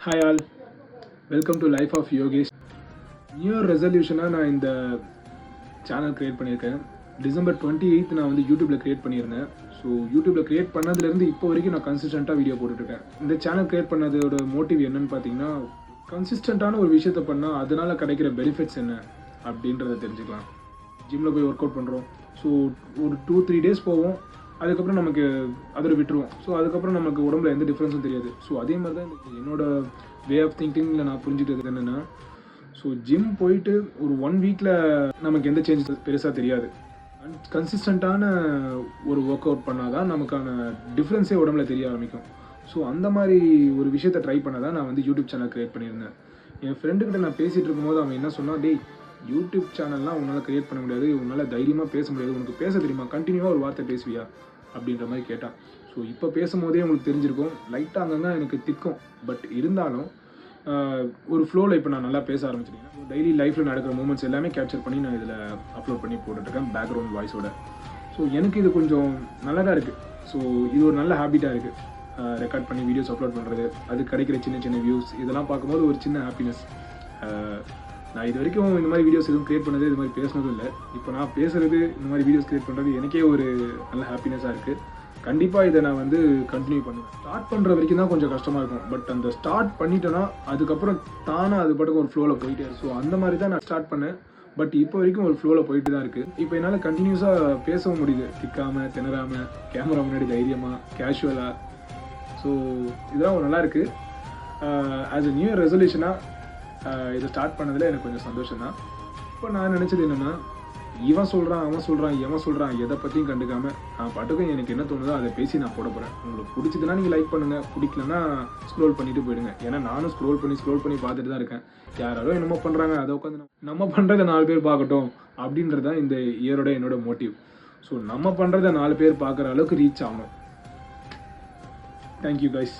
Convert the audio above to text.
Hi all, welcome to Life of Yogesh. New ரெசல்யூஷனாக நான் இந்த சேனல் க்ரியேட் பண்ணியிருக்கேன். டிசம்பர் 28 நான் வந்து யூடியூப்பில் க்ரியேட் பண்ணியிருந்தேன். ஸோ யூடியூப்பில் க்ரியேட் பண்ணதுலேருந்து இப்போ வரைக்கும் நான் கன்சிஸ்டண்ட்டாக வீடியோ போட்டுட்ருக்கேன். இந்த சேனல் க்ரியேட் பண்ணதோட மோட்டிவ் என்னன்னு பார்த்தீங்கன்னா, கன்சிஸ்டண்ட்டான ஒரு விஷயத்த பண்ணால் அதனால் கிடைக்கிற பெனிஃபிட்ஸ் என்ன அப்படின்றத தெரிஞ்சுக்கலாம். ஜிம்மில் போய் ஒர்க் அவுட் பண்ணுறோம். ஸோ ஒரு 2-3 டேஸ் போவோம், அதுக்கப்புறம் நமக்கு அதோட விட்டுருவோம். ஸோ அதுக்கப்புறம் நமக்கு உடம்புல எந்த டிஃப்ரென்ஸும் தெரியாது. ஸோ அதே மாதிரி தான் என்னோட வே ஆஃப் திங்கிங்கில் நான் புரிஞ்சுக்கிட்டது என்னென்னா, ஸோ ஜிம் போயிட்டு ஒரு 1 வீக்கில் நமக்கு எந்த சேஞ்சஸ் பெருசாக தெரியாது. கன்சிஸ்டண்ட்டான ஒரு ஒர்க் அவுட் பண்ணால் தான் நமக்கான டிஃப்ரென்ஸே உடம்புல தெரிய ஆரம்பிக்கும். ஸோ அந்த மாதிரி ஒரு விஷயத்தை ட்ரை பண்ண தான் நான் வந்து யூடியூப் சேனல் க்ரியேட் பண்ணியிருந்தேன். என் ஃப்ரெண்டுக்கிட்ட நான் பேசிகிட்டு இருக்கும்போது அவன் என்ன சொன்னால், டேய் யூடியூப் சேனல்லாம் உன்னால் க்ரியேட் பண்ண முடியாது, உன்னால் தைரியமாக பேச முடியாது, உனக்கு பேச தெரியுமா, கண்டினியூவாக ஒரு வார்த்தை பேசுவியா அப்படின்ற மாதிரி கேட்டான். ஸோ இப்போ பேசும்போதே உங்களுக்கு தெரிஞ்சிருக்கும், லைட்டாக அங்கங்கே எனக்கு திக்கும். பட் இருந்தாலும் ஒரு ஃப்ளோவில் இப்போ நான் நல்லா பேச ஆரம்பிச்சிருக்கேன். டெய்லி லைஃப்பில் நடக்கிற மூமெண்ட்ஸ் எல்லாமே கேப்சர் பண்ணி நான் இதில் அப்லோட் பண்ணி போட்டுட்ருக்கேன் பேக்ரவுண்ட் வாய்ஸோட. ஸோ எனக்கு இது கொஞ்சம் நல்லா தான் இருக்குது. ஸோ இது ஒரு நல்ல ஹேபிட்டாக இருக்குது. ரெக்கார்ட் பண்ணி வீடியோஸ் அப்லோட் பண்ணுறது, அது கிடைக்கிற சின்ன சின்ன வியூஸ், இதெல்லாம் பார்க்கும்போது ஒரு சின்ன ஹாப்பினஸ். நான் இது வரைக்கும் இந்த மாதிரி வீடியோஸ் எதுவும் க்ரியேட் பண்ணது, இது மாதிரி பேசுனதும் இல்லை. இப்போ நான் பேசுகிறது, இந்த மாதிரி வீடியோஸ் க்ரியேட் பண்ணுறது எனக்கே ஒரு நல்ல ஹாப்பினஸாக இருக்குது. கண்டிப்பாக இதை நான் வந்து கண்டினியூ பண்ணுவேன். ஸ்டார்ட் பண்ணுற வரைக்கும் தான் கொஞ்சம் கஷ்டமாக இருக்கும். பட் அந்த ஸ்டார்ட் பண்ணிட்டேன்னா அதுக்கப்புறம் தானே அது பாட்டுக்கு ஒரு ஃப்ளோவில் போயிட்டே. ஸோ அந்த மாதிரி தான் நான் ஸ்டார்ட் பண்ணேன். பட் இப்போ வரைக்கும் ஒரு ஃப்ளோவில் போயிட்டு தான் இருக்குது. இப்போ என்னால் கண்டினியூஸாக பேசவும் முடியுது, திக்காமல் திணறாமல், கேமரா முன்னாடி தைரியமாக கேஷுவலாக. ஸோ இதெல்லாம் ஒரு நல்லா இருக்குது. ஆஸ் அ நியூ ரெசல்யூஷனாக இதை ஸ்டார்ட் பண்ணதில் எனக்கு கொஞ்சம் சந்தோஷம் தான். இப்போ நான் நினச்சது என்னென்னா, இவன் சொல்கிறான், அவன் சொல்கிறான், எவன் சொல்கிறான், எதை பற்றியும் கண்டுக்காமல் நான் பாட்டுக்கும் எனக்கு என்ன தோணுதோ அதை பேசி நான் போட போகிறேன். உங்களுக்கு பிடிச்சதுன்னா நீங்கள் லைக் பண்ணுங்கள், பிடிக்கலன்னா ஸ்க்ரோல் பண்ணிவிட்டு போயிடுங்க. ஏன்னா நானும் ஸ்க்ரோல் பண்ணி பார்த்துட்டு தான் இருக்கேன். யாரோ என்னமோ பண்ணுறாங்க, அதை உட்காந்து நம்ம பண்ணுறதை 4 பேர் பார்க்கட்டும் அப்படின்றது தான் இந்த இயரோட என்னோட மோட்டிவ். ஸோ நம்ம பண்ணுறதை 4 பேர் பார்க்குற அளவுக்கு ரீச் ஆகணும். Thank you guys.